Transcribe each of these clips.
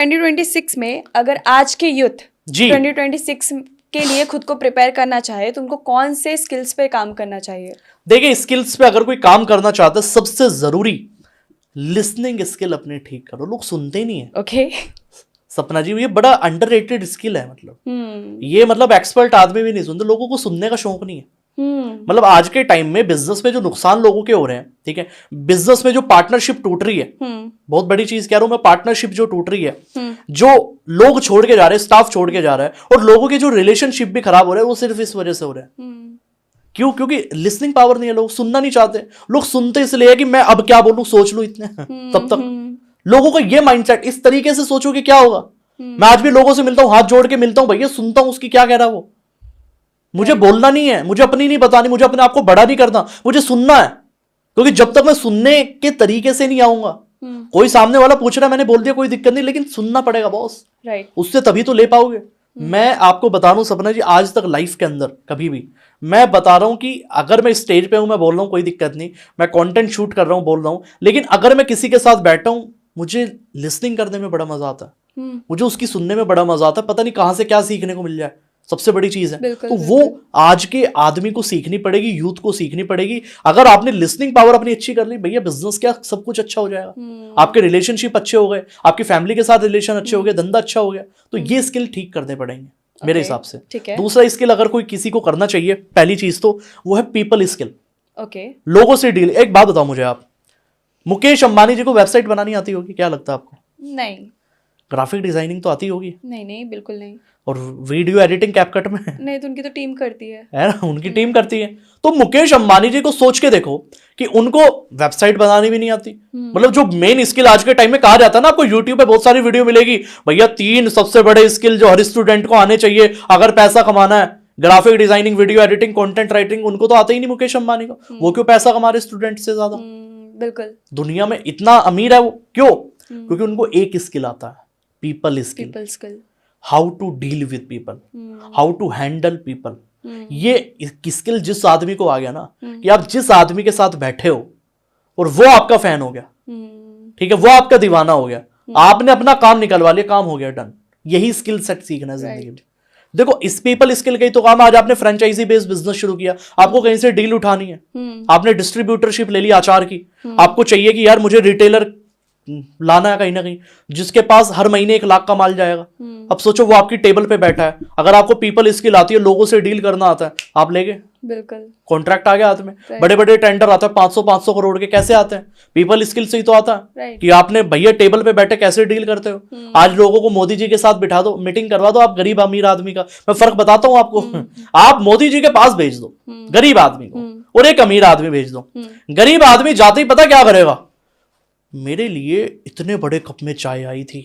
2026 में अगर आज के यूथ जी 2026 के लिए खुद को प्रिपेयर करना चाहे तो उनको कौन से स्किल्स पे काम करना चाहिए? देखिए, स्किल्स पे अगर कोई काम करना चाहता है, सबसे जरूरी लिसनिंग स्किल अपने ठीक करो। लोग सुनते ही नहीं है। ओके। सपना जी, ये बड़ा अंडररेटेड स्किल है। ये एक्सपर्ट आदमी भी नहीं सुनते, लोगों को सुनने का शौक नहीं है। आज के टाइम में बिजनेस में जो नुकसान लोगों के हो रहे हैं, ठीक है, बिजनेस में जो पार्टनरशिप टूट रही है, बहुत बड़ी चीज कह रहा हूं मैं, पार्टनरशिप जो टूट रही है, जो लोग छोड़ के जा रहे हैं, स्टाफ छोड़ के जा रहा है, और लोगों के जो रिलेशनशिप भी खराब हो रहे हैं, वो सिर्फ इस वजह से हो रहे हैं। क्यों? क्योंकि लिसनिंग पावर नहीं है, लोग सुनना नहीं चाहते। लोग सुनते इसलिए है कि मैं अब क्या बोलूं, सोच लूं इतने तब तक लोगों का ये माइंडसेट, इस तरीके से सोचो कि क्या होगा। मैं आज भी लोगों से मिलता हूं, हाथ जोड़ के मिलता हूं, भैया सुनता हूं उसकी क्या कह रहा है वो। मुझे बोलना नहीं है, मुझे अपनी नहीं बतानी, मुझे अपने आप को बड़ा नहीं करना, मुझे सुनना है। क्योंकि जब तक मैं सुनने के तरीके से नहीं आऊंगा, कोई सामने वाला पूछ रहा है, मैंने बोल दिया कोई दिक्कत नहीं, लेकिन सुनना पड़ेगा बॉस। राइट। उससे तभी तो ले पाओगे। मैं आपको बता रहा हूं सपना जी, आज तक लाइफ के अंदर कभी भी मैं बता रहा हूं कि अगर मैं स्टेज पे हूं, मैं बोल रहा हूं, कोई दिक्कत नहीं, मैं कंटेंट शूट कर रहा हूं, बोल रहा हूं, लेकिन अगर मैं किसी के साथ बैठा हूं, मुझे लिसनिंग करने में बड़ा मजा आता है, मुझे उसकी सुनने में बड़ा मजा आता है। पता नहीं कहां से क्या सीखने को मिल जाए, सबसे बड़ी चीज है। तो वो आज के आदमी को सीखनी पड़ेगी, यूथ को सीखनी पड़ेगी। अगर आपने लिसनिंग पावर अपनी अच्छी कर ली, भैया बिजनेस क्या सब कुछ अच्छा हो जाएगा। आपके रिलेशनशिप अच्छे हो गए, आपकी फैमिली के साथ रिलेशन अच्छे हो गए, धंधा अच्छा हो गया। तो ये स्किल ठीक करने पड़ेंगे मेरे हिसाब से। दूसरा स्किल अगर कोई किसी को करना चाहिए, पहली चीज तो वो है पीपल स्किल। ओके। लोगों से डील। एक बात बताओ मुझे, आप मुकेश अंबानी जी को वेबसाइट बनानी आती होगी, क्या लगता है आपको? नहीं। ग्राफिक डिजाइनिंग तो आती होगी? नहीं, बिल्कुल नहीं। और वीडियो एडिटिंग कैपकट में? नहीं, तो उनकी तो टीम करती है ना, उनकी टीम करती है। तो मुकेश अंबानी जी को सोच के देखो कि उनको वेबसाइट बनानी भी नहीं आती। जो मेन स्किल आज के टाइम में कहा जाता है ना, आपको यूट्यूब पे बहुत सारी वीडियो मिलेगी, भैया 3 सबसे बड़े स्किल जो हर स्टूडेंट को आने चाहिए अगर पैसा कमाना है। Graphic designing, video editing, content writing, उनको तो आता ही नहीं मुकेश अंबानी को। वो क्यों पैसा कमा रहे स्टूडेंट से ज्यादा? बिल्कुल। दुनिया में इतना अमीर है वो, क्यों? क्योंकि उनको एक स्किल आता है, people skill. How to deal with people, how to handle people. ये स्किल जिस आदमी को आ गया ना, कि आप जिस आदमी के साथ बैठे हो और वो आपका फैन हो गया, ठीक है, वो आपका दीवाना हो गया, आपने अपना काम निकलवा लिया, काम हो गया, डन। यही स्किल सेट सीखना है जिंदगी में। देखो, इस पीपल स्किल का ही तो काम। आज आपने फ्रेंचाइजी बेस्ड बिजनेस शुरू किया, आपको कहीं से डील उठानी है, आपने डिस्ट्रीब्यूटरशिप ले ली अचार की, आपको चाहिए कि यार मुझे रिटेलर लाना है कहीं ना कहीं, जिसके पास हर महीने 1 लाख का माल जाएगा। अब सोचो वो आपकी टेबल पे बैठा है, अगर आपको पीपल स्किल आती है, लोगों से डील करना आता है, आप ले गए, बिल्कुल, कॉन्ट्रैक्ट आ गया हाथ में। बड़े बड़े टेंडर आते हैं 500 करोड़ के, कैसे आते हैं? पीपल स्किल से ही तो आता है कि आपने भैया टेबल पे बैठे कैसे डील करते हो। आज लोगों को मोदी जी के साथ बिठा दो, मीटिंग करवा दो, आप गरीब अमीर आदमी का मैं फर्क बताता हूं आपको। आप मोदी जी के पास भेज दो गरीब आदमी को, और एक अमीर आदमी भेज दो। गरीब आदमी जाते ही पता क्या करेगा? मेरे लिए इतने बड़े कप में चाय आई थी,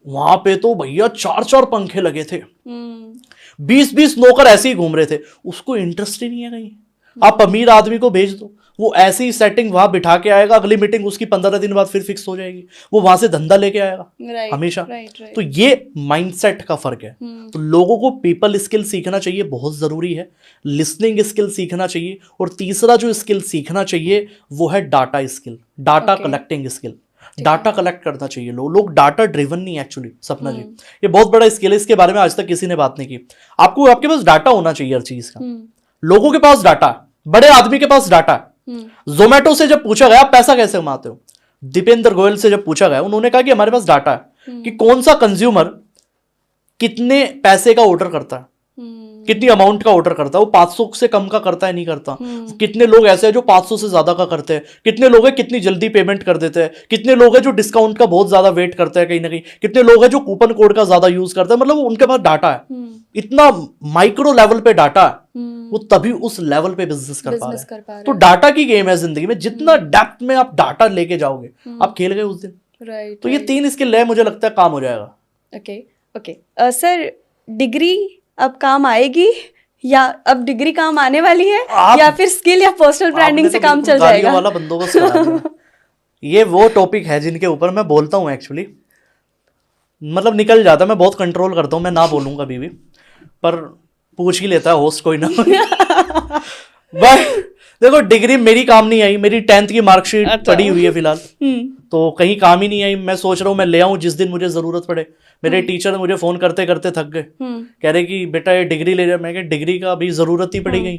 वहां पे तो भैया 4 पंखे लगे थे, 20 नौकर ऐसे ही घूम रहे थे। उसको इंटरेस्ट ही नहीं है कहीं। आप अमीर आदमी को भेज दो, वो ऐसी ही सेटिंग वहां बिठा के आएगा, अगली मीटिंग उसकी 15 दिन बाद फिर फिक्स हो जाएगी, वो वहां से धंधा लेके आएगा हमेशा। तो ये माइंडसेट का फर्क है। तो लोगों को पीपल स्किल सीखना चाहिए, बहुत जरूरी है। लिसनिंग स्किल सीखना चाहिए, और तीसरा जो स्किल सीखना चाहिए वो है data skill, data collecting skill. Data collect करना चाहिए। लोग डाटा ड्रिवन नहीं एक्चुअली सपना जी, ये बहुत बड़ा स्किल है, इसके बारे में आज तक किसी ने बात नहीं की। आपके पास डाटा होना चाहिए हर चीज का। लोगों के पास डाटा, बड़े आदमी के पास डाटा। जोमेटो से जब पूछा गया आप पैसा कैसे कमाते हो, दीपेंद्र गोयल से जब पूछा गया, उन्होंने कहा कि हमारे पास डाटा है कि कौन सा कंज्यूमर कितने पैसे का ऑर्डर करता है, कितनी अमाउंट का ऑर्डर करता है, वो 500 से कम का करता है नहीं करता, कितने लोग ऐसे हैं जो 500 से ज्यादा का करते हैं, कितने लोग हैं कितनी जल्दी पेमेंट कर देते हैं, कितने लोग हैं जो डिस्काउंट का बहुत ज्यादा वेट करते हैं कहीं ना कहीं, कितने लोग हैं जो कूपन कोड का ज्यादा यूज करते हैं। उनके पास डाटा है, इतना माइक्रो लेवल पे डाटा है, वो तभी उस लेवल पे बिजनेस कर पा रहे हैं। तो डाटा की गेम है जिंदगी में, जितना डेप्थ में आप डाटा लेके जाओगे आप खेल गए उस दिन। तो ये 3 स्किल है, मुझे लगता है काम हो जाएगा। ओके सर, डिग्री अब काम आएगी या अब डिग्री काम आने वाली है, या फिर स्किल या पर्सनल ब्रांडिंग से काम चल जाएगा? वाला बंदोबस्त करा दिया। ये वो टॉपिक है जिनके ऊपर मैं बोलता हूँ एक्चुअली, निकल जाता है, मैं बहुत कंट्रोल करता हूँ, मैं ना बोलूंगा कभी भी, पर पूछ ही लेता है होस्ट कोई ना। देखो डिग्री मेरी काम नहीं आई, मेरी 10th की मार्कशीट अच्छा। पड़ी हुई है फिलहाल, तो कहीं काम ही नहीं आई। मैं सोच रहा हूँ मैं ले आऊँ जिस दिन मुझे जरूरत पड़े। मेरे टीचर मुझे फोन करते करते थक गए, कह रहे कि बेटा ये डिग्री ले जा। मैं कहा डिग्री का अभी जरूरत ही पड़ी गई,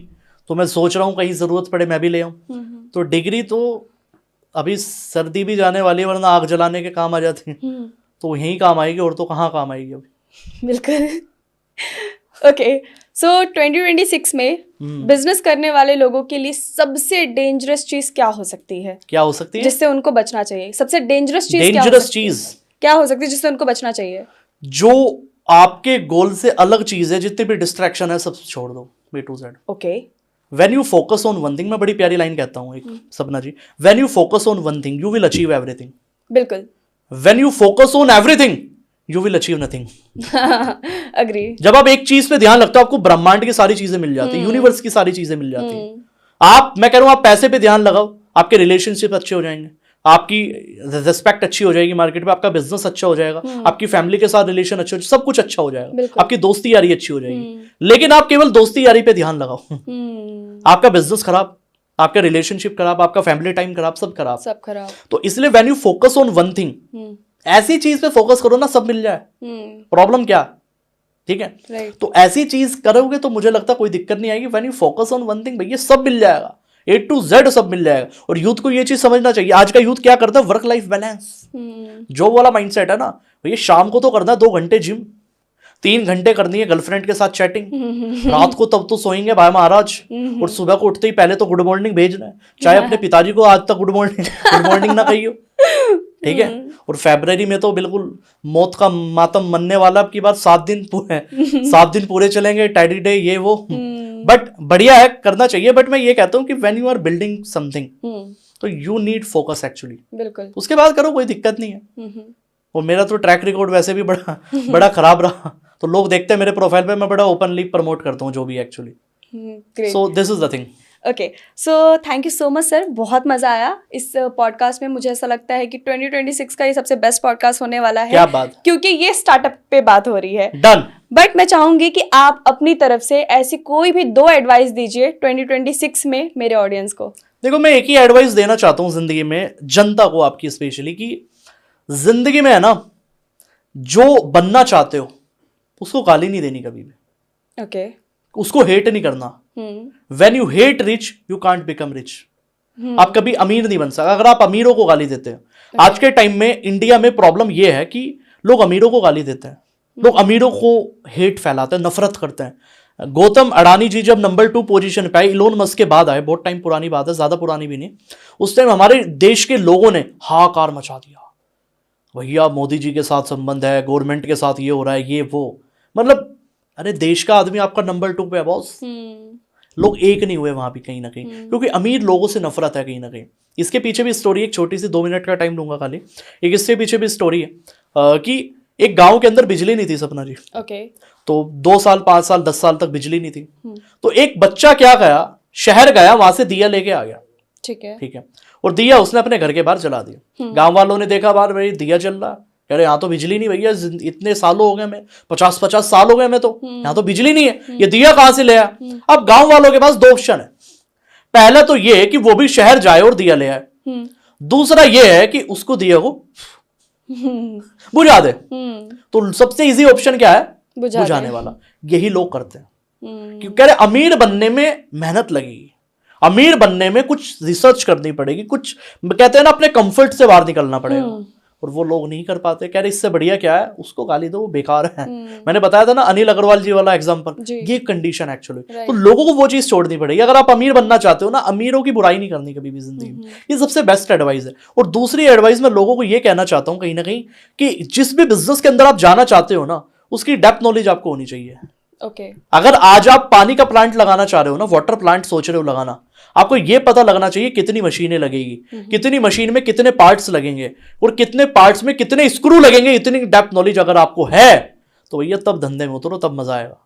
तो मैं सोच रहा हूँ कहीं जरूरत पड़े मैं भी ले आऊँ। तो डिग्री तो अभी सर्दी भी जाने वाली है, वरना आग जलाने के काम आ जाती है, तो यही काम आएगी, और तो कहाँ काम आएगी अभी। बिल्कुल। ओके, सो 2026 में बिजनेस करने वाले लोगों के लिए सबसे डेंजरस चीज क्या हो सकती है? क्या हो सकती है जिससे उनको बचना चाहिए? सबसे डेंजरस चीज डेंजरस चीज क्या हो सकती है जिससे उनको बचना चाहिए? जो आपके गोल से अलग चीज है, जितनी भी डिस्ट्रैक्शन है सब छोड़ दो, A to Z। Okay, When you focus on one thing, मैं बड़ी प्यारी लाइन कहता हूँ एक, सपना जी, when you focus on one thing you will achieve everything, बिल्कुल। when you focus on everything you will achieve nothing। Agree. जब आप एक चीज पे ध्यान रखते हो आपको ब्रह्मांड की सारी चीजें मिल जाती है, यूनिवर्स की सारी चीजें मिल जाती है। मैं कह रहा हूं आप पैसे पे ध्यान लगाओ, आपके रिलेशनशिप अच्छे हो जाएंगे, आपकी रिस्पेक्ट अच्छी हो जाएगी मार्केट में, आपका बिजनेस अच्छा हो जाएगा, आपकी फैमिली के साथ रिलेशन अच्छे हो, सब कुछ अच्छा हो जाएगा, आपकी दोस्ती यारी अच्छी हो जाएगी। लेकिन आप केवल दोस्ती यारी पे ध्यान लगाओ, आपका बिजनेस खराब, आपका रिलेशनशिप खराब, आपका फैमिली टाइम खराब, सब खराब। तो इसलिए when you focus on one thing, ऐसी चीज पे फोकस करो ना सब मिल जाए। प्रॉब्लम क्या, ठीक है? तो ऐसी चीज करोगे तो मुझे लगता कोई दिक्कत नहीं आएगी। When you focus on one thing, भैया सब मिल जाएगा, A to Z सब मिल जाएगा। और यूथ को ये चीज समझना चाहिए, आज का यूथ क्या करता है, वर्क लाइफ बैलेंस, जॉब वाला माइंडसेट है ना भैया। शाम को तो करना है 2 घंटे जिम, 3 घंटे करनी है गर्लफ्रेंड के साथ चैटिंग, रात को तब तो सोएंगे भाई महाराज, और सुबह को उठते ही पहले तो गुड मॉर्निंग भेजना है, चाहे अपने पिताजी को आज तक गुड मॉर्निंग ना कहियो, ठीक है? और फरवरी में तो बिल्कुल मौत का मातम मनने वाला, अब की बार 7 दिन पूरे चलेंगे, टैडी डे ये वो, बट बढ़िया है, करना चाहिए। बट मैं ये कहता हूँ कि when you are building something तो यू नीड फोकस एक्चुअली, बिल्कुल, उसके बाद करो, कोई दिक्कत नहीं है। और मेरा तो ट्रैक रिकॉर्ड वैसे भी बड़ा खराब रहा, तो लोग देखते हैं मेरे प्रोफाइल पे, मैं बड़ा ओपनली प्रमोट करता हूँ जो भी actually. So this is the thing. Okay, so thank you so much sir, बहुत मजा आया इस पॉडकास्ट में। मुझे ऐसा लगता है कि 2026 का ये सबसे बेस्ट पॉडकास्ट होने वाला है। क्या बात, क्योंकि ये स्टार्टअप पे बात हो रही है। डन। बट मैं चाहूंगी कि आप अपनी तरफ से ऐसी कोई भी 2 एडवाइस दीजिए 2026 में मेरे ऑडियंस को। देखो, मैं एक ही एडवाइस देना चाहता हूँ जिंदगी में, जनता को, आपकी स्पेशली, कि जिंदगी में है ना, जो बनना चाहते हो उसको गाली नहीं देनी कभी भी। ओके, उसको हेट नहीं करना। When you hate rich, you can't become rich। आप कभी अमीर नहीं बन सकते अगर आप अमीरों को गाली देते हैं। आज के टाइम में इंडिया में प्रॉब्लम यह है कि लोग अमीरों को गाली देते हैं, लोग अमीरों को हेट फैलाते हैं, नफरत करते हैं। गौतम अडानी जी जब नंबर 2 पोजीशन पे आए, इलोन मस्क के बाद आए, बहुत टाइम पुरानी बात है, ज्यादा पुरानी भी नहीं, उस टाइम हमारे देश के लोगों ने हाहाकार मचा दिया, भैया मोदी जी के साथ संबंध है, गवर्नमेंट के साथ ये हो रहा है, ये वो, मतलब अरे देश का आदमी आपका नंबर 2 पे है बॉस। लोग एक नहीं हुए वहां भी कहीं ना कहीं, क्योंकि अमीर लोगों से नफरत है कहीं ना कहीं। इसके पीछे भी स्टोरी, एक छोटी सी, 2 मिनट का टाइम लूंगा खाली, एक इसके पीछे भी स्टोरी है कि एक गांव के अंदर बिजली नहीं थी सपना जी। ओके। तो 2 साल 5 साल 10 साल तक बिजली नहीं थी। तो एक बच्चा क्या गया, शहर गया, वहां से दिया लेके आ गया, ठीक है, और दिया उसने अपने घर के बाहर जला दिया। गांव वालों ने देखा बाहर, भाई दिया जल रहा, कह रहे यहाँ तो बिजली नहीं भैया, इतने सालों हो गए, मैं 50 साल हो गए मैं, तो यहाँ तो बिजली नहीं है, ये दिया कहां से ले आया? अब गांव वालों के पास 2 ऑप्शन है। पहला तो ये है कि वो भी शहर जाए और दिया ले आए, दूसरा ये है कि उसको दिया को बुझा दे। तो सबसे इजी ऑप्शन क्या है? बुझाने वाला। यही लोग करते हैं, क्योंकि कह रहे अमीर बनने में मेहनत लगेगी, अमीर बनने में कुछ रिसर्च करनी पड़ेगी, कुछ कहते हैं ना अपने कंफर्ट से बाहर निकलना पड़ेगा, और वो लोग नहीं कर पाते। कह रहे इससे बढ़िया क्या है, उसको गाली दो, वो बेकार है। मैंने बताया था ना अनिल अग्रवाल जी वाला एग्जांपल, ये कंडीशन एक्चुअली। तो लोगों को वो चीज छोड़नी पड़ेगी। अगर आप अमीर बनना चाहते हो ना, अमीरों की बुराई नहीं करनी कभी भी जिंदगी में, ये सबसे बेस्ट एडवाइस है। और दूसरी एडवाइस मैं लोगों को ये कहना चाहता हूँ कहीं ना कहीं, कि जिस भी बिजनेस के अंदर आप जाना चाहते हो ना, उसकी डेप्थ नॉलेज आपको होनी चाहिए। अगर आज आप पानी का प्लांट लगाना चाह रहे हो ना, वाटर प्लांट सोच रहे हो लगाना, आपको यह पता लगना चाहिए कितनी मशीनें लगेगी, कितनी मशीन में कितने पार्ट्स लगेंगे, और कितने पार्ट्स में कितने स्क्रू लगेंगे। इतनी डेप्थ नॉलेज अगर आपको है तो भैया तब धंधे में उतरो, तब मजा आएगा।